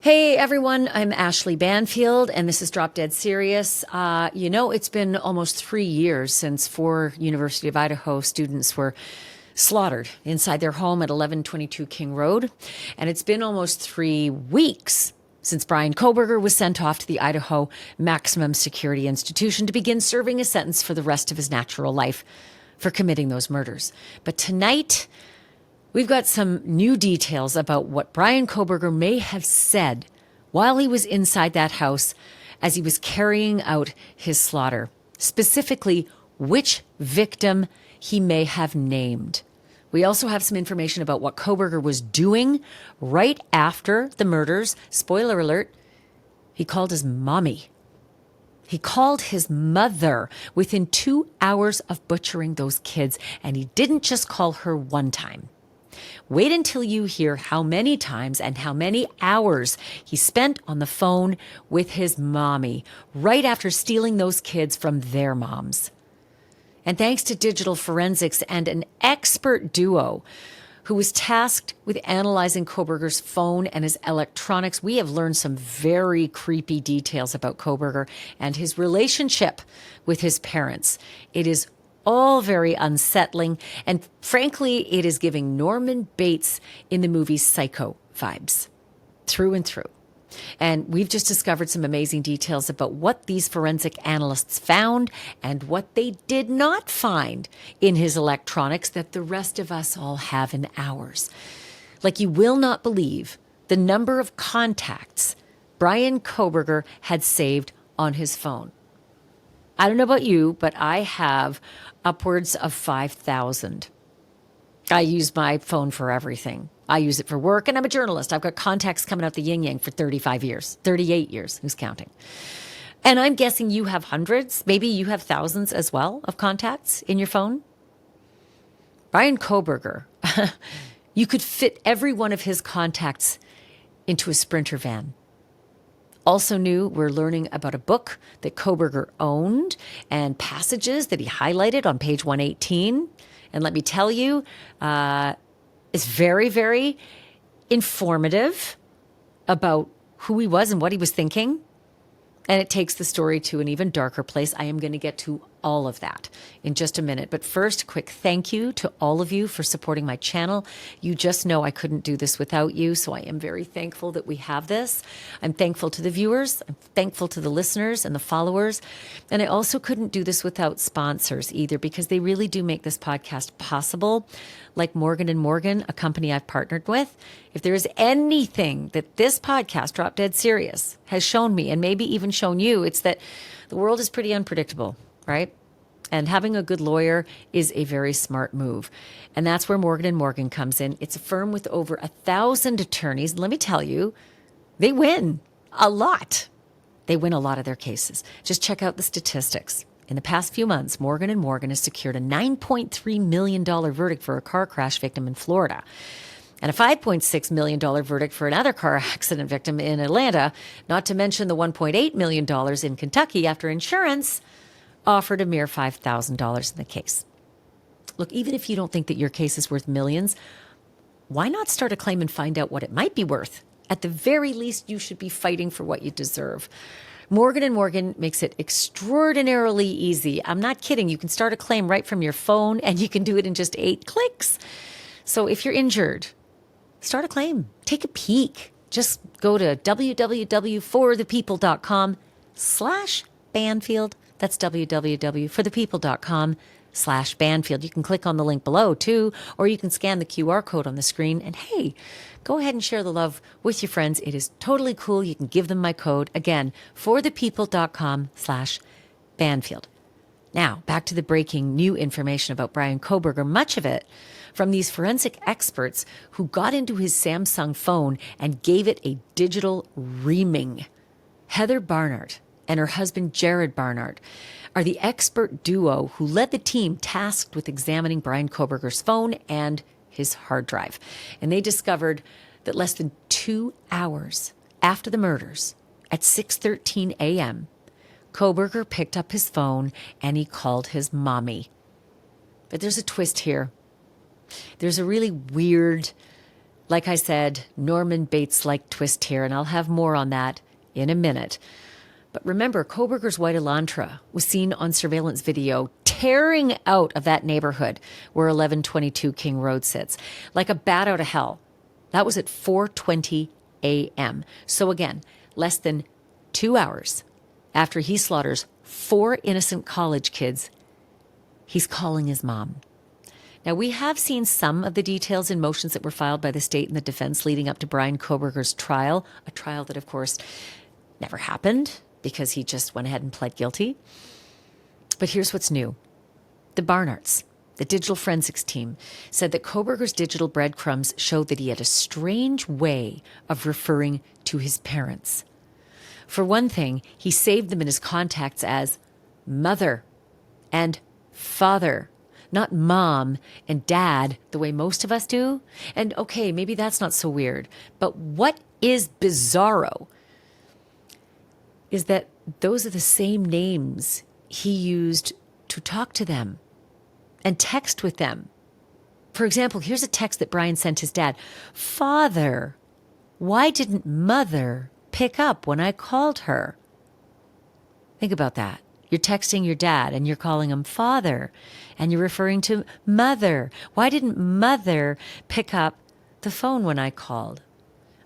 Hey everyone, I'm Ashleigh Banfield, and this is Drop Dead Serious. It's been almost 3 years since 4 University of Idaho students were slaughtered inside their home at 1122 King Road. And it's been almost 3 weeks since Bryan Kohberger was sent off to the Idaho Maximum Security Institution to begin serving a sentence for the rest of his natural life for committing those murders. But tonight, we've got some new details about what Bryan Kohberger may have said while he was inside that house as he was carrying out his slaughter. Specifically, which victim he may have named. We also have some information about what Kohberger was doing right after the murders. Spoiler alert, he called his mommy. He called his mother within 2 hours of butchering those kids, and he didn't just call her one time. Wait until you hear how many times and how many hours he spent on the phone with his mommy right after stealing those kids from their moms. And thanks to digital forensics and an expert duo who was tasked with analyzing Kohberger's phone and his electronics, we have learned some very creepy details about Kohberger and his relationship with his parents. It is all very unsettling, and frankly, it is giving Norman Bates in the movie Psycho vibes, through and through. And we've just discovered some amazing details about what these forensic analysts found and what they did not find in his electronics that the rest of us all have in ours. Like, you will not believe the number of contacts Bryan Kohberger had saved on his phone. I don't know about you, but I have upwards of 5,000. I use my phone for everything. I use it for work, and I'm a journalist. I've got contacts coming out the yin-yang for 35 years, 38 years. Who's counting? And I'm guessing you have hundreds, maybe you have thousands as well of contacts in your phone. Bryan Kohberger, you could fit every one of his contacts into a Sprinter van. Also new, we're learning about a book that Kohberger owned and passages that he highlighted on page 118. And let me tell you, it's very, very informative about who he was and what he was thinking. And it takes the story to an even darker place. I am going to get to all of that in just a minute. But first, a quick thank you to all of you for supporting my channel. You just know I couldn't do this without you, so I am very thankful that we have this. I'm thankful to the viewers. I'm thankful to the listeners and the followers. And I also couldn't do this without sponsors either, because they really do make this podcast possible. Like Morgan & Morgan, a company I've partnered with. If there is anything that this podcast, Drop Dead Serious, has shown me, and maybe even shown you, it's that the world is pretty unpredictable, right? And having a good lawyer is a very smart move. And that's where Morgan & Morgan comes in. It's a firm with over 1,000 attorneys. Let me tell you, they win a lot. They win a lot of their cases. Just check out the statistics. In the past few months, Morgan & Morgan has secured a $9.3 million verdict for a car crash victim in Florida and a $5.6 million verdict for another car accident victim in Atlanta, not to mention the $1.8 million in Kentucky after insurance offered a mere $5,000 in the case. Look, even if you don't think that your case is worth millions, why not start a claim and find out what it might be worth? At the very least, you should be fighting for what you deserve. Morgan & Morgan makes it extraordinarily easy. I'm not kidding. You can start a claim right from your phone, and you can do it in just 8 clicks. So if you're injured, start a claim. Take a peek. Just go to www.forthepeople.com/Banfield. That's www.forthepeople.com/Banfield. You can click on the link below too, or you can scan the QR code on the screen. And hey, go ahead and share the love with your friends. It is totally cool. You can give them my code. Again, forthepeople.com/Banfield. Now, back to the breaking new information about Bryan Kohberger, much of it from these forensic experts who got into his Samsung phone and gave it a digital reaming. Heather Barnard and her husband Jared Barnard are the expert duo who led the team tasked with examining Bryan Kohberger's phone and his hard drive. And they discovered that less than 2 hours after the murders, at 6:13 a.m., Kohberger picked up his phone and he called his mommy. But there's a twist here. There's a really weird Like I said, Norman Bates-like twist here, and I'll have more on that in a minute. But remember, Kohberger's white Elantra was seen on surveillance video tearing out of that neighborhood where 1122 King Road sits, like a bat out of hell. That was at 4:20 a.m. So again, less than 2 hours after he slaughters 4 innocent college kids, he's calling his mom. Now, we have seen some of the details and motions that were filed by the state and the defense leading up to Bryan Kohberger's trial, a trial that, of course, never happened because he just went ahead and pled guilty. But here's what's new. The Barnards, the digital forensics team, said that Kohberger's digital breadcrumbs showed that he had a strange way of referring to his parents. For one thing, he saved them in his contacts as mother and father, not mom and dad the way most of us do. And okay, maybe that's not so weird. But what is bizarro is that those are the same names he used to talk to them and text with them. For example, here's a text that Bryan sent his dad. Father, why didn't mother pick up when I called her? Think about that. You're texting your dad and you're calling him father and you're referring to mother. Why didn't mother pick up the phone when I called?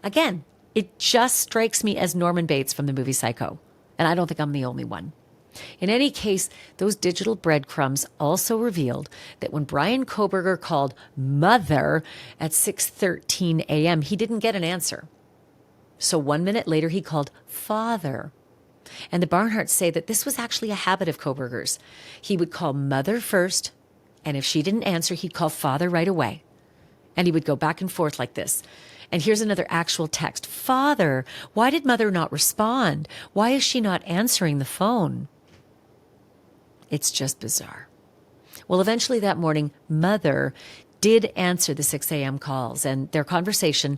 Again, it just strikes me as Norman Bates from the movie Psycho. And I don't think I'm the only one. In any case, those digital breadcrumbs also revealed that when Bryan Kohberger called mother at 6:13 a.m., he didn't get an answer. So 1 minute later, he called father. And the Barnhards say that this was actually a habit of Kohberger's. He would call mother first, and if she didn't answer, he'd call father right away. And he would go back and forth like this. And here's another actual text. Father, why did mother not respond? Why is she not answering the phone? It's just bizarre. Well, eventually that morning, mother did answer the 6 a.m. calls, and their conversation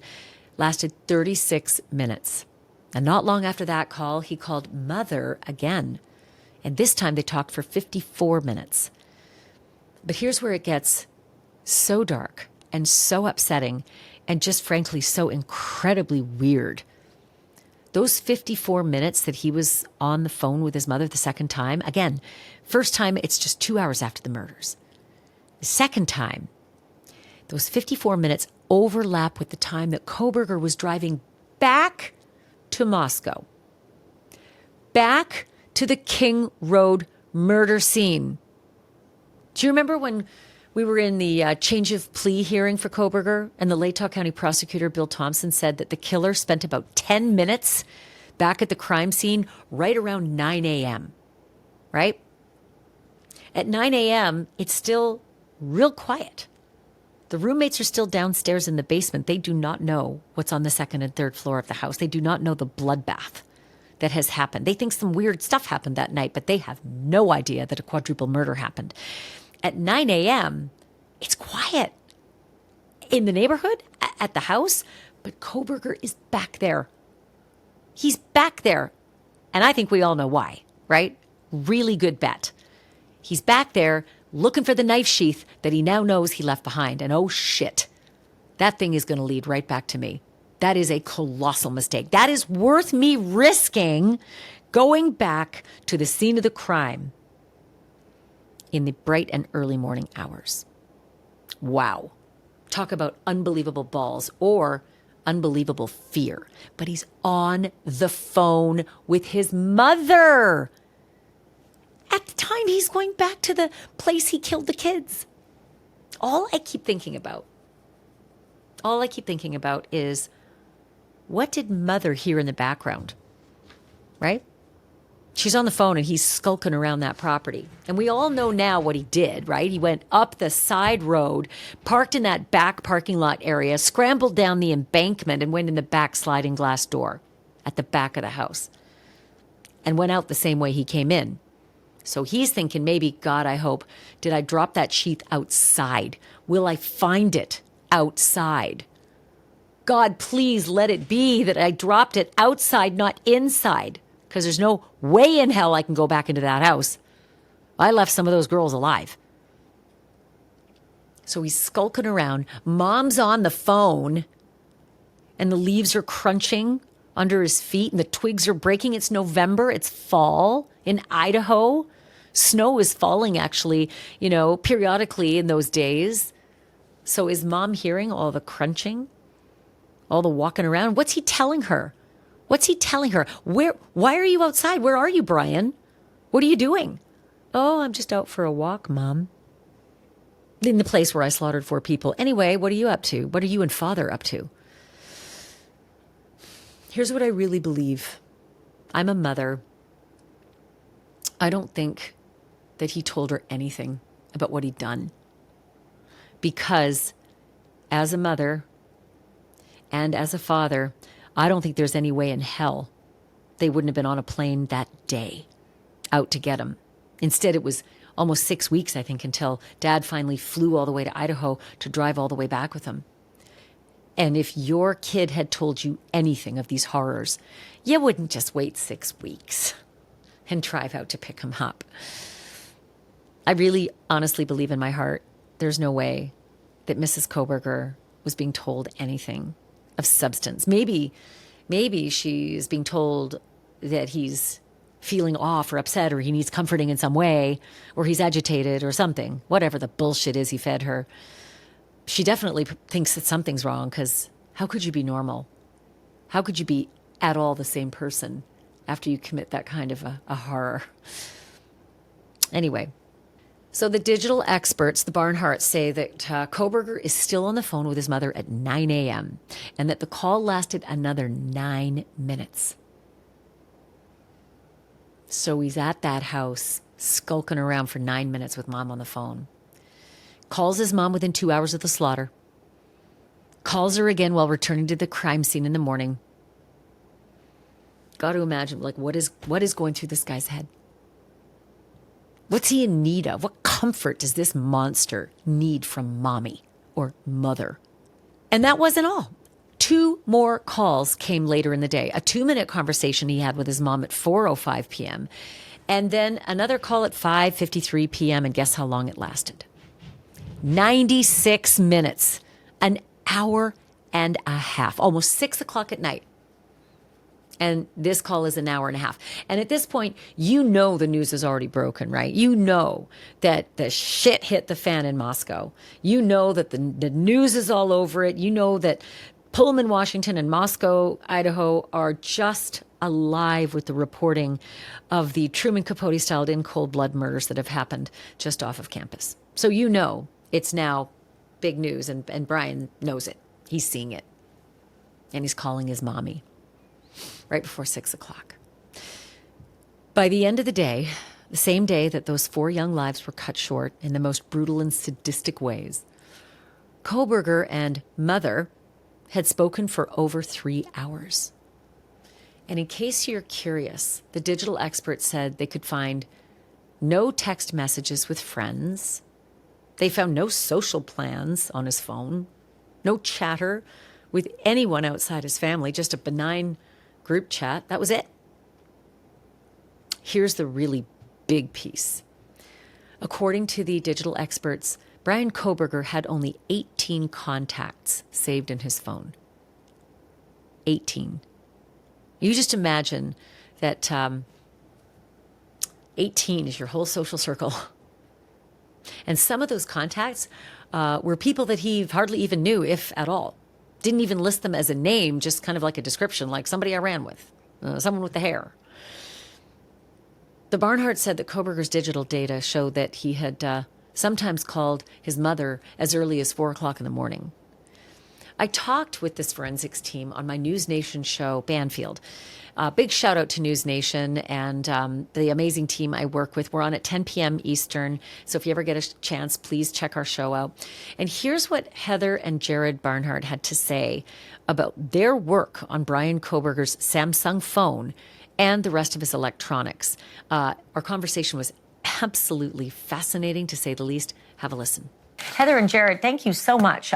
lasted 36 minutes. And not long after that call, he called mother again. And this time they talked for 54 minutes. But here's where it gets so dark and so upsetting and just frankly so incredibly weird. Those 54 minutes that he was on the phone with his mother the second time, again, first time it's just 2 hours after the murders. The second time, those 54 minutes overlap with the time that Kohberger was driving back to Moscow, back to the King Road murder scene. Do you remember when we were in the change of plea hearing for Kohberger and the Latah County prosecutor Bill Thompson said that the killer spent about 10 minutes back at the crime scene right around 9 a.m., right? At 9 a.m., it's still real quiet. The roommates are still downstairs in the basement. They do not know what's on the second and third floor of the house. They do not know the bloodbath that has happened. They think some weird stuff happened that night, but they have no idea that a quadruple murder happened. At 9 a.m., it's quiet in the neighborhood, at the house, but Kohberger is back there. He's back there. And I think we all know why, right? Really good bet. He's back there looking for the knife sheath that he now knows he left behind. And oh shit, that thing is going to lead right back to me. That is a colossal mistake. That is worth me risking going back to the scene of the crime in the bright and early morning hours. Wow. Talk about unbelievable balls or unbelievable fear. But he's on the phone with his mother. At the time, he's going back to the place he killed the kids. All I keep thinking about is, what did mother hear in the background? Right? She's on the phone and he's skulking around that property. And we all know now what he did, right? He went up the side road, parked in that back parking lot area, scrambled down the embankment and went in the back sliding glass door at the back of the house and went out the same way he came in. So he's thinking, maybe, God, I hope, did I drop that sheath outside? Will I find it outside? God, please let it be that I dropped it outside, not inside, because there's no way in hell I can go back into that house. I left some of those girls alive. So he's skulking around. Mom's on the phone. and the leaves are crunching under his feet and the twigs are breaking. It's November, it's fall in Idaho. Snow is falling actually, periodically in those days. So is mom hearing all the crunching, all the walking around? What's he telling her? Why are you outside? Where are you, Bryan? What are you doing? Oh, I'm just out for a walk, Mom. In the place where I slaughtered 4 people. Anyway, what are you up to? What are you and Father up to? Here's what I really believe. I'm a mother. I don't think that he told her anything about what he'd done. Because as a mother and as a father, I don't think there's any way in hell they wouldn't have been on a plane that day out to get him. Instead, it was almost 6 weeks, I think, until Dad finally flew all the way to Idaho to drive all the way back with him. And if your kid had told you anything of these horrors, you wouldn't just wait 6 weeks and drive out to pick him up. I really honestly believe in my heart there's no way that Mrs. Kohberger was being told anything of substance. Maybe she's being told that he's feeling off or upset or he needs comforting in some way or he's agitated or something, whatever the bullshit is he fed her. She definitely thinks that something's wrong because how could you be normal? How could you be at all the same person after you commit that kind of a horror? Anyway, so the digital experts, the Barnharts, say that Kohberger is still on the phone with his mother at 9 a.m. and that the call lasted another 9 minutes. So he's at that house, skulking around for 9 minutes with Mom on the phone. Calls his mom within 2 hours of the slaughter. Calls her again while returning to the crime scene in the morning. Got to imagine, what is going through this guy's head? What's he in need of? What comfort does this monster need from mommy or mother? And that wasn't all. 2 more calls came later in the day. A 2-minute conversation he had with his mom at 4:05 p.m. And then another call at 5:53 p.m. And guess how long it lasted? 96 minutes. An hour and a half. Almost 6 o'clock at night. And this call is an hour and a half. And at this point, the news is already broken, right? You know that the shit hit the fan in Moscow. You know that the news is all over it. You know that Pullman, Washington, and Moscow, Idaho are just alive with the reporting of the Truman Capote-styled in cold blood murders that have happened just off of campus. So it's now big news, and Bryan knows it. He's seeing it. And he's calling his mommy right before 6 o'clock. By the end of the day, the same day that those 4 young lives were cut short in the most brutal and sadistic ways, Kohberger and mother had spoken for over 3 hours. And in case you're curious, the digital experts said they could find no text messages with friends. They found no social plans on his phone, no chatter with anyone outside his family, just a benign group chat. That was it. Here's the really big piece. According to the digital experts, Bryan Kohberger had only 18 contacts saved in his phone. 18. You just imagine that 18 is your whole social circle. And some of those contacts were people that he hardly even knew, if at all. Didn't even list them as a name, just kind of like a description, like somebody I ran with, someone with the hair. The Barnharts said that Kohberger's digital data showed that he had sometimes called his mother as early as 4 o'clock in the morning. I talked with this forensics team on my NewsNation show, Banfield. Big shout out to NewsNation and the amazing team I work with. We're on at 10 p.m. Eastern. So if you ever get a chance, please check our show out. And here's what Heather and Jared Barnhart had to say about their work on Bryan Kohberger's Samsung phone and the rest of his electronics. Our conversation was absolutely fascinating, to say the least. Have a listen. Heather and Jared, thank you so much.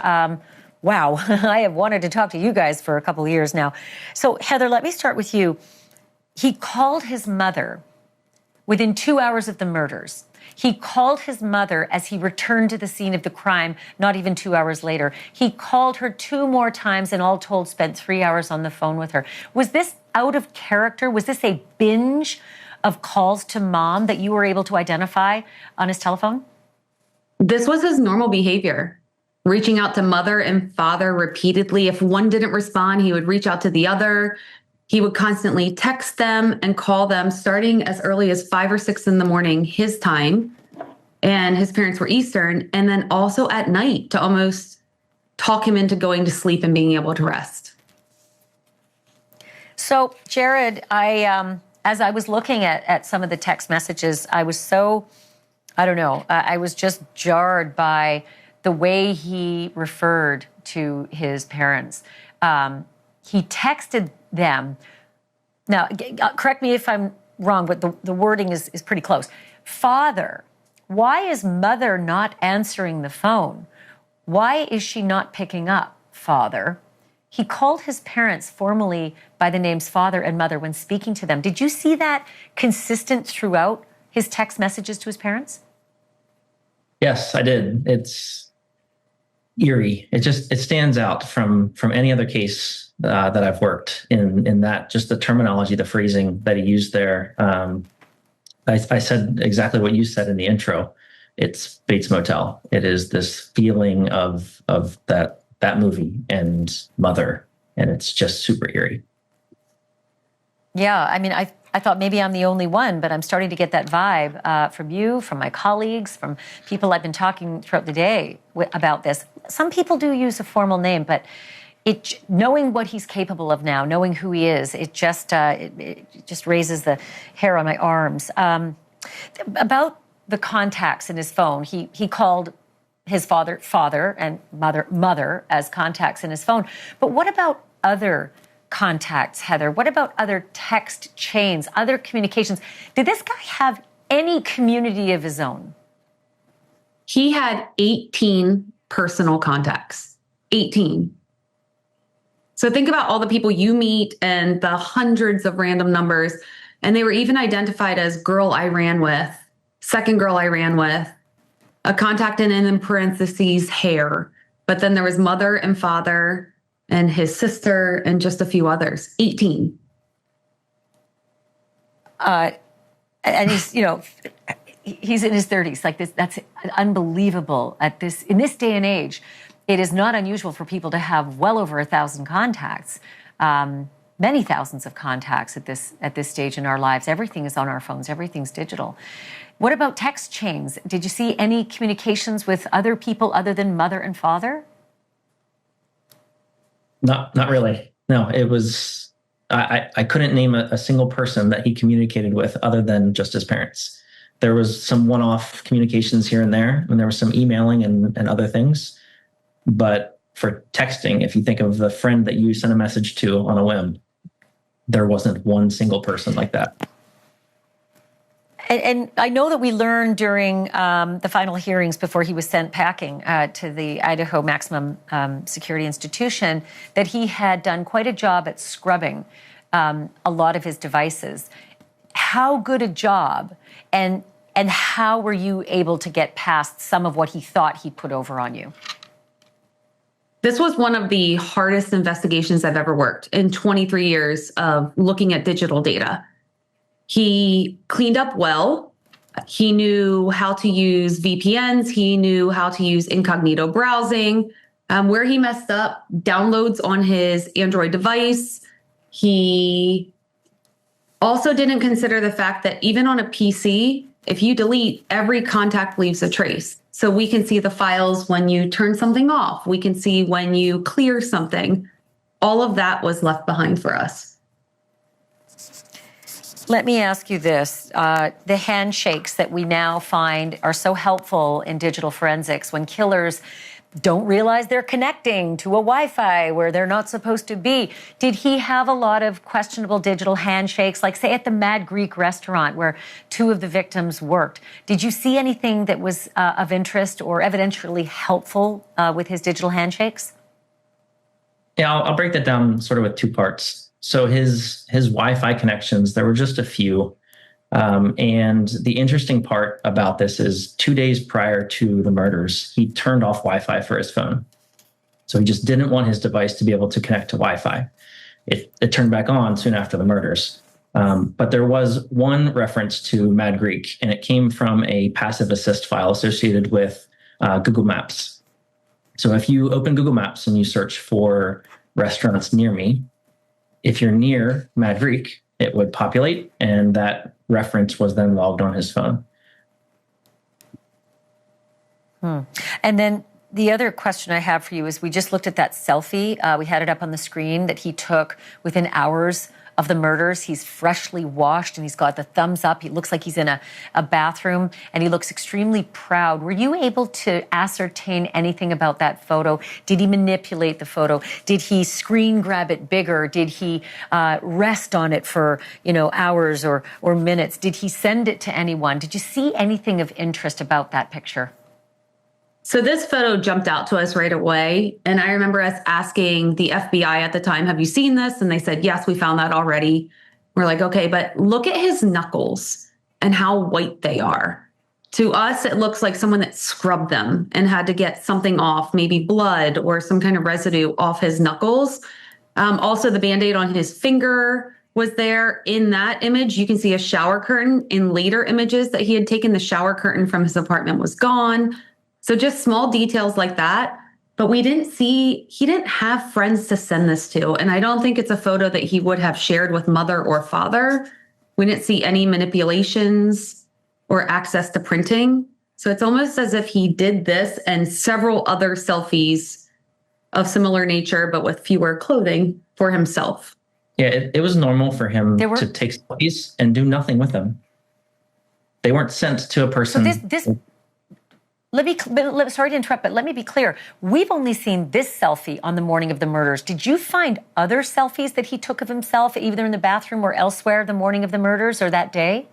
Wow, I have wanted to talk to you guys for a couple of years now. So, Heather, let me start with you. He called his mother within 2 hours of the murders. He called his mother as he returned to the scene of the crime, not even 2 hours later. He called her 2 more times and all told spent 3 hours on the phone with her. Was this out of character? Was this a binge of calls to mom that you were able to identify on his telephone? This was his normal behavior, reaching out to mother and father repeatedly. If one didn't respond, he would reach out to the other. He would constantly text them and call them starting as early as 5 or 6 in the morning, his time. And his parents were Eastern. And then also at night to almost talk him into going to sleep and being able to rest. So, Jared, as I was looking at some of the text messages, I was so, I was just jarred by the way he referred to his parents. He texted them. Now, correct me if I'm wrong, but the wording is pretty close. Father, why is mother not answering the phone? Why is she not picking up, father? He called his parents formally by the names father and mother when speaking to them. Did you see that consistent throughout his text messages to his parents? Yes, I did. It's eerie. It stands out from any other case that I've worked in that, just the terminology, the phrasing that he used there. I said exactly what you said in the intro. It's Bates Motel. It is this feeling of that movie and Mother, and it's just super eerie. Yeah, I mean, I thought maybe I'm the only one, but I'm starting to get that vibe from you, from my colleagues, from people I've been talking throughout the day about this. Some people do use a formal name, but knowing what he's capable of now, knowing who he is, it just raises the hair on my arms. About the contacts in his phone, he called his father and mother as contacts in his phone. But what about other contacts, Heather? What about other text chains, other communications? Did this guy have any community of his own? He had 18 personal contacts. 18. So think about all the people you meet and the hundreds of random numbers. And they were even identified as girl I ran with, second girl I ran with, a contact and in parentheses, hair. But then there was mother and father and his sister and just a few others. 18. And he's, he's in his 30s. Like this, that's unbelievable in this day and age. It is not unusual for people to have well over 1,000 contacts, many thousands of contacts at this stage in our lives. Everything is on our phones. Everything's digital. What about text chains? Did you see any communications with other people other than mother and father? Not really. No, it was, I couldn't name a single person that he communicated with other than just his parents. There was some one-off communications here and there, and there was some emailing and other things. But for texting, if you think of the friend that you sent a message to on a whim, there wasn't one single person like that. And I know that we learned during the final hearings before he was sent packing to the Idaho Maximum Security Institution that he had done quite a job at scrubbing a lot of his devices. How good a job, and how were you able to get past some of what he thought he put over on you? This was one of the hardest investigations I've ever worked in 23 years of looking at digital data. He cleaned up well. He knew how to use VPNs. He knew how to use incognito browsing. Where he messed up, downloads on his Android device. He also didn't consider the fact that even on a PC, if you delete, every contact leaves a trace. So we can see the files when you turn something off. We can see when you clear something. All of that was left behind for us. Let me ask you this. The handshakes that we now find are so helpful in digital forensics when killers don't realize they're connecting to a Wi-Fi where they're not supposed to be. Did he have a lot of questionable digital handshakes, like say at the Mad Greek restaurant where 2 of the victims worked? Did you see anything that was of interest or evidentially helpful with his digital handshakes? Yeah, I'll break that down sort of with 2 parts. So his Wi-Fi connections, there were just a few And the interesting part about this is 2 days prior to the murders, he turned off Wi-Fi for his phone. So he just didn't want his device to be able to connect to Wi-Fi. It turned back on soon after the murders. But there was one reference to Mad Greek, and it came from a passive assist file associated with Google Maps. So if you open Google Maps and you search for restaurants near me, if you're near Mad Greek, it would populate, and that reference was then logged on his phone. And then the other question I have for you is, we just looked at that selfie. We had it up on the screen that he took within hours of the murders. He's freshly washed and he's got the thumbs up. He looks like he's in a bathroom and he looks extremely proud. Were you able to ascertain anything about that photo? Did he manipulate the photo? Did he screen grab it bigger? Did he rest on it for, hours or minutes? Did he send it to anyone? Did you see anything of interest about that picture? So this photo jumped out to us right away. And I remember us asking the FBI at the time, have you seen this? And they said, yes, we found that already. We're like, okay, but look at his knuckles and how white they are. To us, it looks like someone that scrubbed them and had to get something off, maybe blood or some kind of residue off his knuckles. Also, the Band-Aid on his finger was there in that image. You can see a shower curtain in later images that he had taken. The shower curtain from his apartment was gone. So just small details like that. But he didn't have friends to send this to. And I don't think it's a photo that he would have shared with mother or father. We didn't see any manipulations or access to printing. So it's almost as if he did this and several other selfies of similar nature, but with fewer clothing for himself. Yeah, it was normal for him to take selfies and do nothing with them. They weren't sent to a person. So sorry to interrupt, but let me be clear. We've only seen this selfie on the morning of the murders. Did you find other selfies that he took of himself, either in the bathroom or elsewhere, the morning of the murders or that day?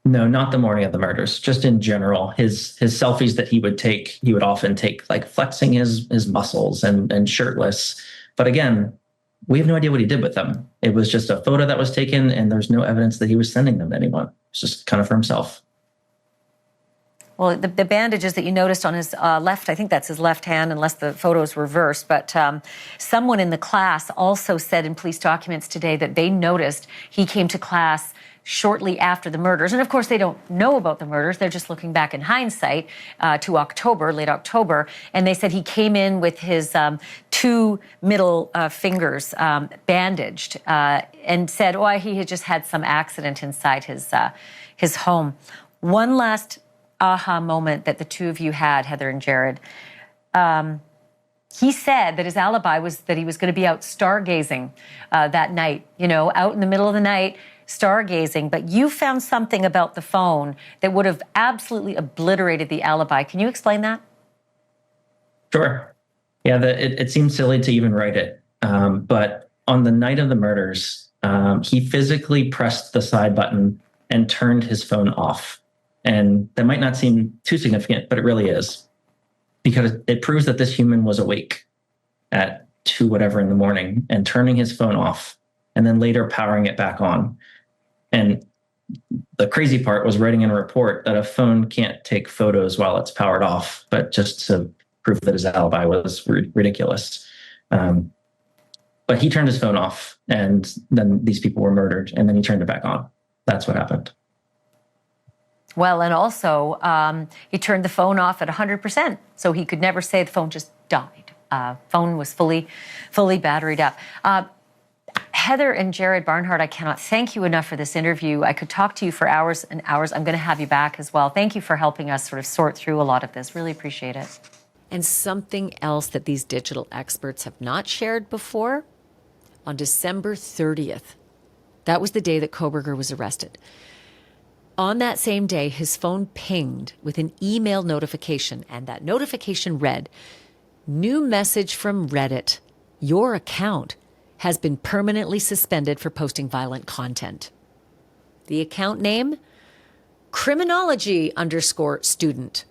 No, not the morning of the murders. Just in general, his selfies that he would often take like flexing his muscles and shirtless. But again, we have no idea what he did with them. It was just a photo that was taken, and there's no evidence that he was sending them to anyone. It's just kind of for himself. Well, the bandages that you noticed on his left, I think that's his left hand, unless the photo is reversed. But someone in the class also said in police documents today that they noticed he came to class shortly after the murders. And of course, they don't know about the murders. They're just looking back in hindsight to October, late October. And they said he came in with his two middle fingers bandaged and said, he had just had some accident inside his home. One last aha moment that the two of you had, Heather and Jared. He said that his alibi was that he was going to be out stargazing that night, out in the middle of the night, stargazing. But you found something about the phone that would have absolutely obliterated the alibi. Can you explain that? Sure. Yeah, it seems silly to even write it. But on the night of the murders, he physically pressed the side button and turned his phone off. And that might not seem too significant, but it really is, because it proves that this human was awake at 2 whatever in the morning and turning his phone off and then later powering it back on. And the crazy part was writing in a report that a phone can't take photos while it's powered off, but just to prove that his alibi was ridiculous. But he turned his phone off, and then these people were murdered, and then he turned it back on. That's what happened. Well, and also he turned the phone off at 100%, so he could never say the phone just died. Phone was fully batteried up. Heather and Jared Barnhart, I cannot thank you enough for this interview. I could talk to you for hours and hours. I'm going to have you back as well. Thank you for helping us sort of sort through a lot of this. Really appreciate it. And something else that these digital experts have not shared before, on December 30th, that was the day that Kohberger was arrested. On that same day, his phone pinged with an email notification, and that notification read, "New message from Reddit. Your account has been permanently suspended for posting violent content." The account name? Criminology_student.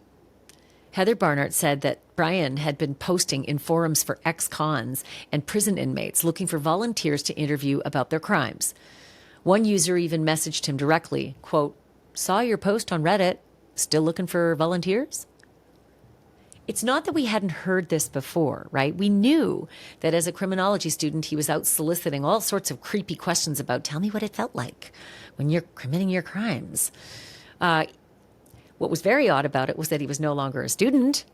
Heather Barnhart said that Bryan had been posting in forums for ex-cons and prison inmates looking for volunteers to interview about their crimes. One user even messaged him directly, quote, "Saw your post on Reddit. Still looking for volunteers?" It's not that we hadn't heard this before, right? We knew that as a criminology student, he was out soliciting all sorts of creepy questions about, tell me what it felt like when you're committing your crimes. What was very odd about it was that he was no longer a student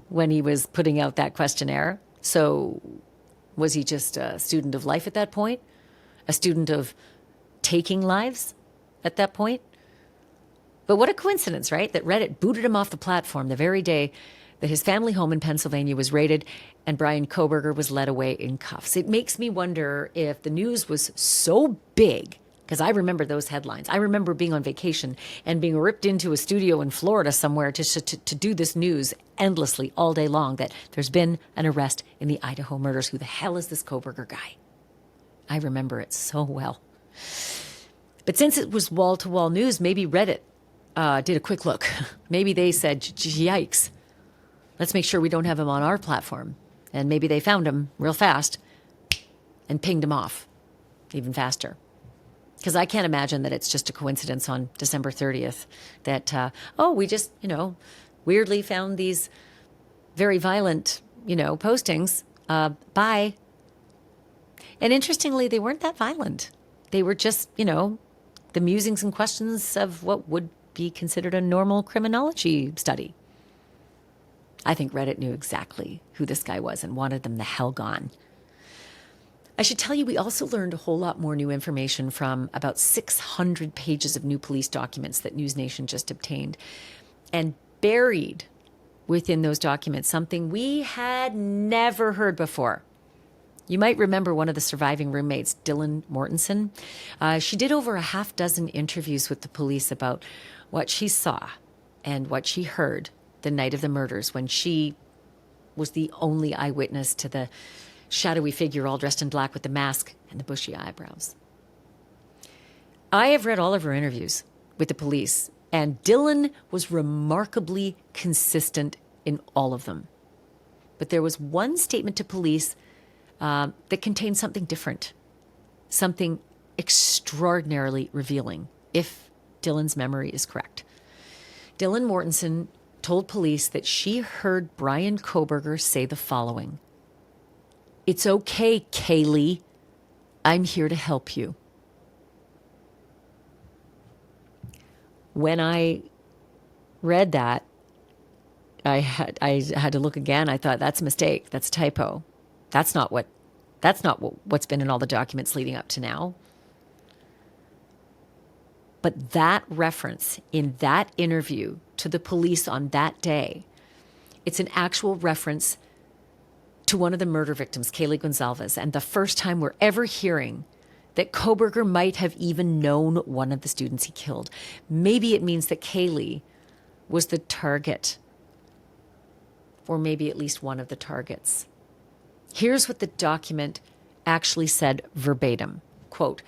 when he was putting out that questionnaire. So was he just a student of life at that point? A student of taking lives at that point? But what a coincidence, right? That Reddit booted him off the platform the very day that his family home in Pennsylvania was raided and Bryan Kohberger was led away in cuffs. It makes me wonder if the news was so big, because I remember those headlines. I remember being on vacation and being ripped into a studio in Florida somewhere to do this news endlessly all day long, that there's been an arrest in the Idaho murders. Who the hell is this Kohberger guy? I remember it so well. But since it was wall-to-wall news, maybe Reddit did a quick look. Maybe they said, yikes, let's make sure we don't have him on our platform. And maybe they found him real fast and pinged him off even faster. Because I can't imagine that it's just a coincidence on December 30th that, we just, weirdly found these very violent, postings. Bye. And interestingly, they weren't that violent. They were just, the musings and questions of what would be considered a normal criminology study. I think Reddit knew exactly who this guy was and wanted them the hell gone. I should tell you, we also learned a whole lot more new information from about 600 pages of new police documents that NewsNation just obtained. And buried within those documents, something we had never heard before. You might remember one of the surviving roommates, Dylan Mortensen. She did over a half dozen interviews with the police about what she saw and what she heard the night of the murders, when she was the only eyewitness to the shadowy figure all dressed in black with the mask and the bushy eyebrows. I have read all of her interviews with the police, and Dylan was remarkably consistent in all of them. But there was one statement to police that contained something different, something extraordinarily revealing, if Dylan's memory is correct. Dylan Mortensen told police that she heard Bryan Kohberger say the following: "It's okay, Kaylee. I'm here to help you." When I read that, I had to look again. I thought, that's a mistake. That's a typo. That's not what's been in all the documents leading up to now. But that reference in that interview to the police on that day, it's an actual reference to one of the murder victims, Kaylee Gonzalez, and the first time we're ever hearing that Kohberger might have even known one of the students he killed. Maybe it means that Kaylee was the target, or maybe at least one of the targets. Here's what the document actually said verbatim. Quote,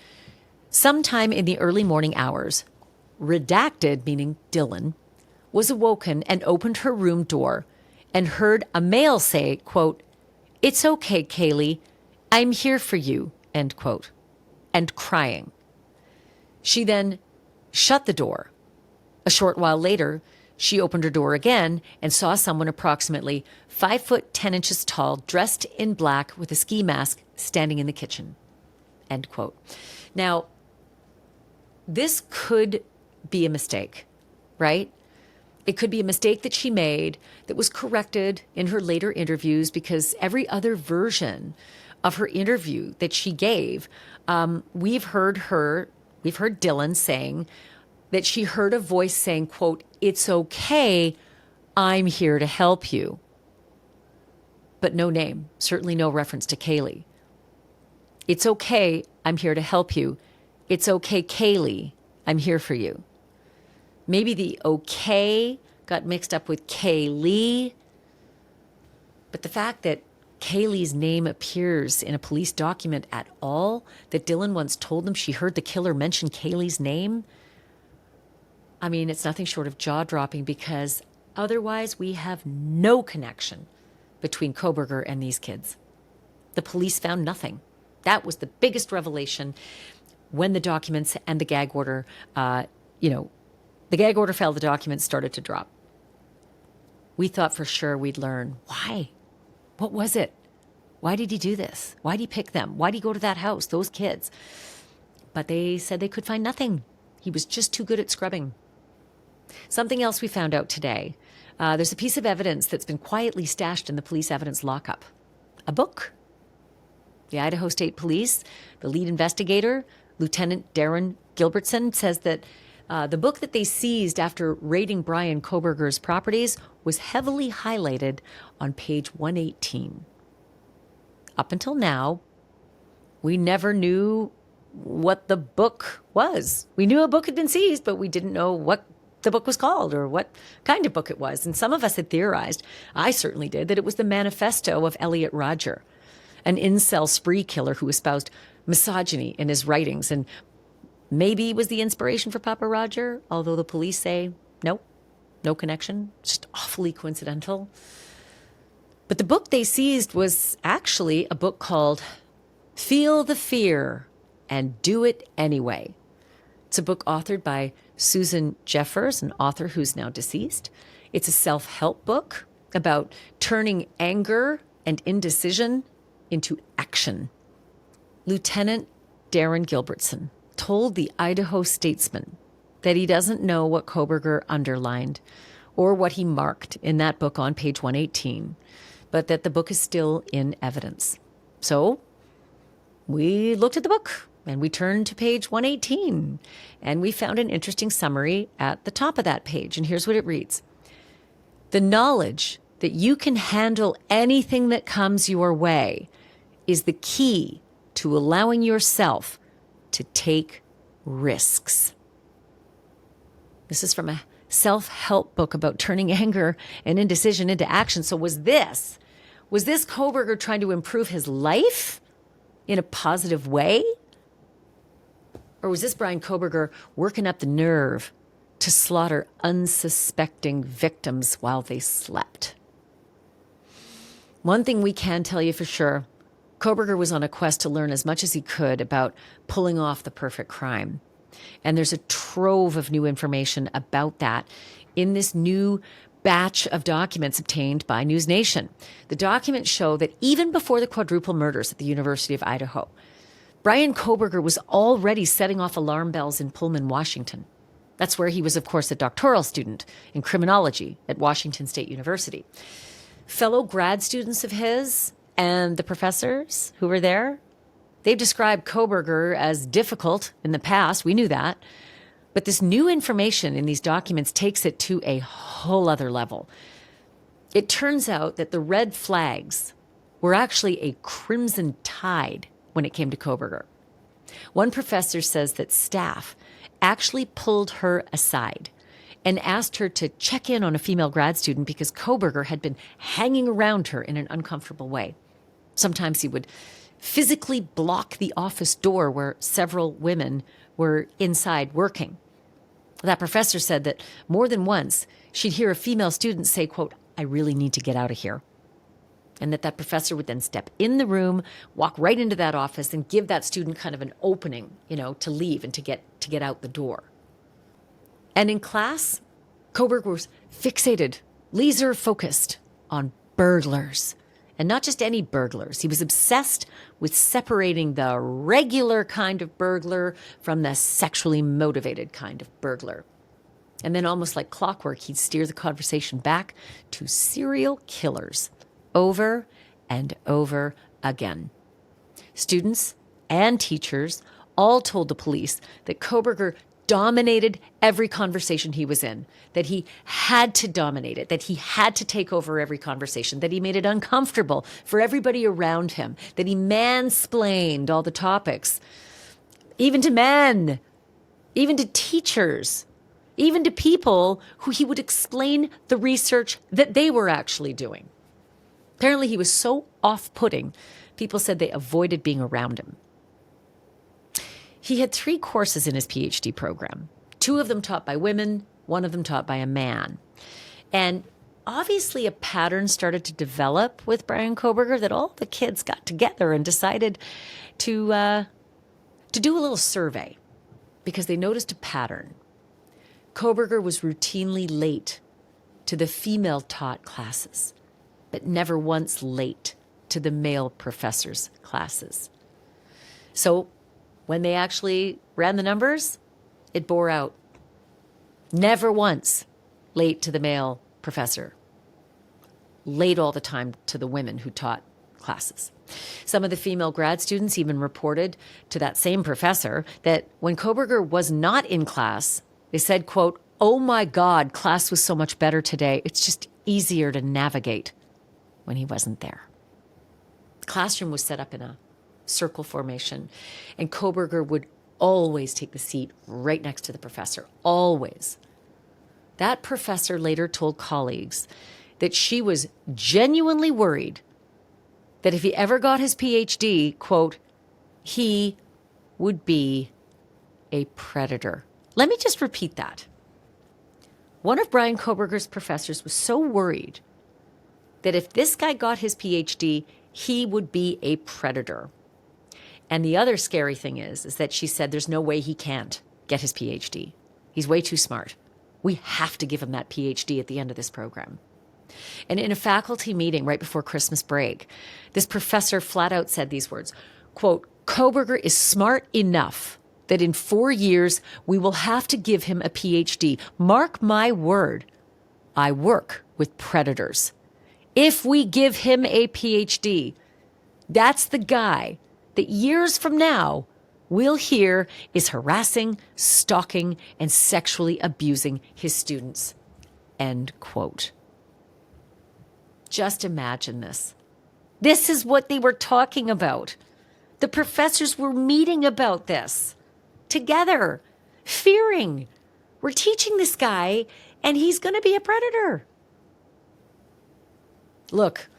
"Sometime in the early morning hours, Redacted," meaning Dylan, "was awoken and opened her room door and heard a male say, quote, 'It's okay, Kaylee. I'm here for you,' end quote, and crying. She then shut the door. A short while later, she opened her door again and saw someone approximately 5'10" tall, dressed in black with a ski mask, standing in the kitchen," end quote. Now, this could be a mistake, right? It could be a mistake that she made that was corrected in her later interviews, because every other version of her interview that she gave, we've heard Dylan saying that she heard a voice saying, quote, "It's okay, I'm here to help you." But no name, certainly no reference to Kaylee. "It's okay, I'm here to help you. It's okay, Kaylee, I'm here for you." Maybe the okay got mixed up with Kaylee. But the fact that Kaylee's name appears in a police document at all, that Dylan once told them she heard the killer mention Kaylee's name, I mean, it's nothing short of jaw-dropping, because otherwise we have no connection between Kohberger and these kids. The police found nothing. That was the biggest revelation. when the documents and the gag order, the gag order fell, the documents started to drop. We thought for sure we'd learn why. What was it? Why did he do this? Why did he pick them? Why did he go to that house, those kids? But they said they could find nothing. He was just too good at scrubbing. Something else we found out today. There's a piece of evidence that's been quietly stashed in the police evidence lockup. A book. The Idaho State Police, the lead investigator, Lieutenant Darren Gilbertson, says that the book that they seized after raiding Bryan Kohberger's properties was heavily highlighted on page 118. Up until now, we never knew what the book was. We knew a book had been seized, but we didn't know what the book was called or what kind of book it was. And some of us had theorized, I certainly did, that it was the manifesto of Elliot Rodger, an incel spree killer who espoused misogyny in his writings. And maybe it was the inspiration for Papa Roger, although the police say, no connection, just awfully coincidental. But the book they seized was actually a book called Feel the Fear and Do It Anyway. It's a book authored by Susan Jeffers, an author who's now deceased. It's a self-help book about turning anger and indecision into action. Lieutenant Darren Gilbertson told the Idaho Statesman that he doesn't know what Kohberger underlined or what he marked in that book on page 118, but that the book is still in evidence. So we looked at the book and we turned to page 118 and we found an interesting summary at the top of that page. And here's what it reads. The knowledge that you can handle anything that comes your way is the key to allowing yourself to take risks. This is from a self-help book about turning anger and indecision into action. So was this Kohberger trying to improve his life in a positive way? Or was this Bryan Kohberger working up the nerve to slaughter unsuspecting victims while they slept? One thing we can tell you for sure, Kohberger was on a quest to learn as much as he could about pulling off the perfect crime. And there's a trove of new information about that in this new batch of documents obtained by NewsNation. The documents show that even before the quadruple murders at the University of Idaho, Bryan Kohberger was already setting off alarm bells in Pullman, Washington. That's where he was, of course, a doctoral student in criminology at Washington State University. Fellow grad students of his and the professors who were there, they've described Kohberger as difficult in the past. We knew that. But this new information in these documents takes it to a whole other level. It turns out that the red flags were actually a crimson tide when it came to Kohberger. One professor says that staff actually pulled her aside and asked her to check in on a female grad student because Kohberger had been hanging around her in an uncomfortable way. Sometimes he would physically block the office door where several women were inside working. That professor said that more than once she'd hear a female student say, quote, "I really need to get out of here." And that professor would then step in the room, walk right into that office and give that student kind of an opening, to leave and to get out the door. And in class, Kohberger was fixated, laser focused on burglars. And not just any burglars. He was obsessed with separating the regular kind of burglar from the sexually motivated kind of burglar. And then almost like clockwork, he'd steer the conversation back to serial killers over and over again. Students and teachers all told the police that Kohberger dominated every conversation he was in, that he had to dominate it, that he had to take over every conversation, that he made it uncomfortable for everybody around him, that he mansplained all the topics, even to men, even to teachers, even to people who he would explain the research that they were actually doing. Apparently he was so off-putting, people said they avoided being around him. He had 3 courses in his PhD program, 2 of them taught by women, 1 of them taught by a man. And obviously a pattern started to develop with Bryan Kohberger that all the kids got together and decided to to do a little survey because they noticed a pattern. Kohberger was routinely late to the female-taught classes, but never once late to the male professors' classes. So when they actually ran the numbers, it bore out. Never once late to the male professor. Late all the time to the women who taught classes. Some of the female grad students even reported to that same professor that when Kohberger was not in class, they said, quote, "Oh my God, class was so much better today. It's just easier to navigate," when he wasn't there. The classroom was set up in a circle formation, and Kohberger would always take the seat right next to the professor, always. That professor later told colleagues that she was genuinely worried that if he ever got his PhD, quote, he would be a predator. Let me just repeat that. One of Bryan Kohberger's professors was so worried that if this guy got his PhD, he would be a predator. And the other scary thing is that she said there's no way he can't get his PhD. He's way too smart. We have to give him that PhD at the end of this program. And in a faculty meeting right before Christmas break, this professor flat out said these words, quote, "Kohberger is smart enough that in 4 years we will have to give him a PhD. Mark my word, I work with predators. If we give him a PhD, that's the guy that years from now we'll hear is harassing, stalking, and sexually abusing his students." End quote. Just imagine this. This is what they were talking about. The professors were meeting about this together, fearing we're teaching this guy and he's going to be a predator. Look,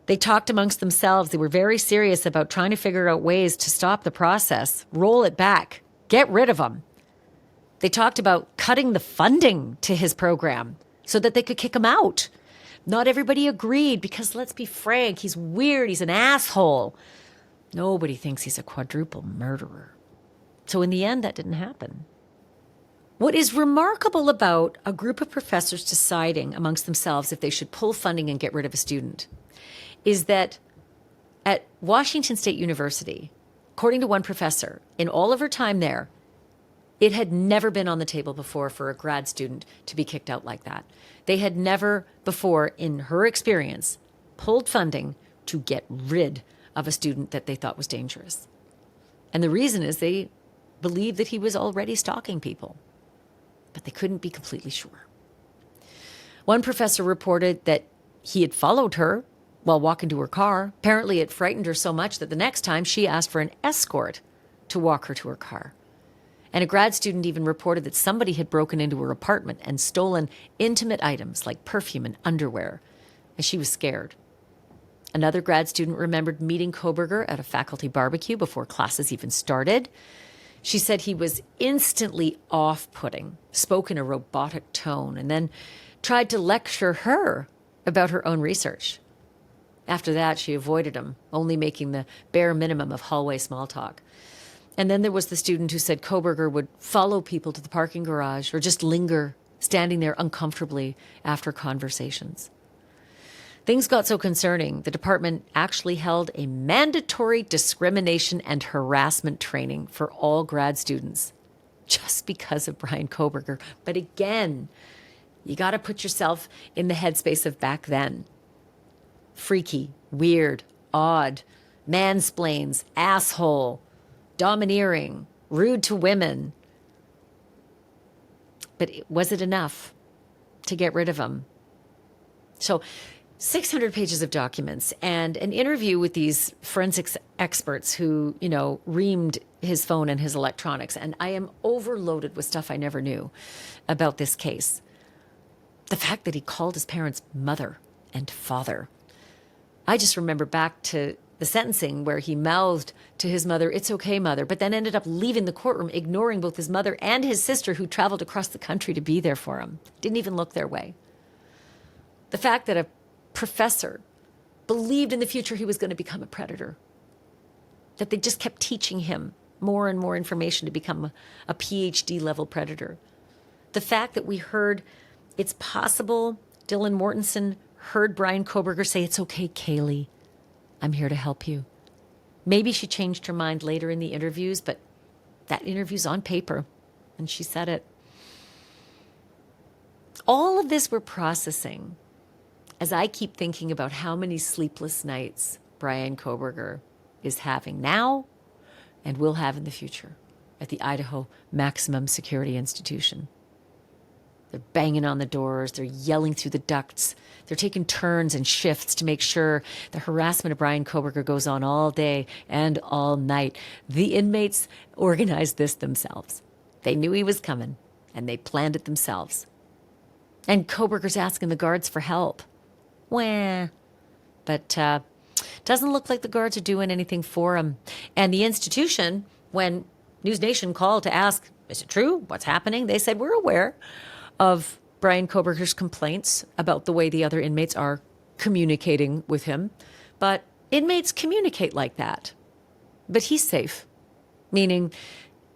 they talked amongst themselves. They were very serious about trying to figure out ways to stop the process, roll it back, get rid of him. They talked about cutting the funding to his program so that they could kick him out. Not everybody agreed because, let's be frank, he's weird, he's an asshole. Nobody thinks he's a quadruple murderer. So in the end, that didn't happen. What is remarkable about a group of professors deciding amongst themselves if they should pull funding and get rid of a student is that at Washington State University, according to one professor, in all of her time there, it had never been on the table before for a grad student to be kicked out like that. They had never before, in her experience, pulled funding to get rid of a student that they thought was dangerous. And the reason is they believed that he was already stalking people, but they couldn't be completely sure. One professor reported that he had followed her while walking to her car. Apparently it frightened her so much that the next time she asked for an escort to walk her to her car. And a grad student even reported that somebody had broken into her apartment and stolen intimate items like perfume and underwear, and she was scared. Another grad student remembered meeting Kohberger at a faculty barbecue before classes even started. She said he was instantly off-putting, spoke in a robotic tone, and then tried to lecture her about her own research. After that, she avoided him, only making the bare minimum of hallway small talk. And then there was the student who said Kohberger would follow people to the parking garage or just linger, standing there uncomfortably after conversations. Things got so concerning, the department actually held a mandatory discrimination and harassment training for all grad students, just because of Bryan Kohberger. But again, you got to put yourself in the headspace of back then. Freaky, weird, odd, mansplains, asshole, domineering, rude to women. But was it enough to get rid of him? So 600 pages of documents and an interview with these forensics experts who, reamed his phone and his electronics. And I am overloaded with stuff I never knew about this case. The fact that he called his parents mother and father. I just remember back to the sentencing where he mouthed to his mother, "It's okay, mother," but then ended up leaving the courtroom, ignoring both his mother and his sister who traveled across the country to be there for him. Didn't even look their way. The fact that a professor believed in the future he was going to become a predator, that they just kept teaching him more and more information to become a PhD level predator. The fact that we heard it's possible Dylan Mortensen heard Bryan Kohberger say, "It's okay, Kaylee. I'm here to help you." Maybe she changed her mind later in the interviews, but that interview's on paper, and she said it. All of this we're processing as I keep thinking about how many sleepless nights Bryan Kohberger is having now and will have in the future at the Idaho Maximum Security Institution. They're banging on the doors. They're yelling through the ducts. They're taking turns and shifts to make sure the harassment of Bryan Kohberger goes on all day and all night. The inmates organized this themselves. They knew he was coming, and they planned it themselves. And Kohberger's asking the guards for help. Wah. But doesn't look like the guards are doing anything for him. And the institution, when NewsNation called to ask, is it true? What's happening? They said, we're aware of Bryan Kohberger's complaints about the way the other inmates are communicating with him. But inmates communicate like that. But he's safe. Meaning,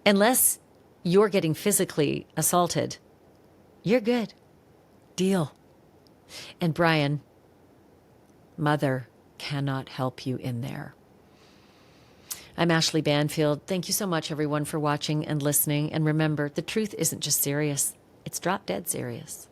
unless you're getting physically assaulted, you're good. Deal. And Bryan, mother cannot help you in there. I'm Ashleigh Banfield. Thank you so much, everyone, for watching and listening. And remember, the truth isn't just serious. It's drop dead serious.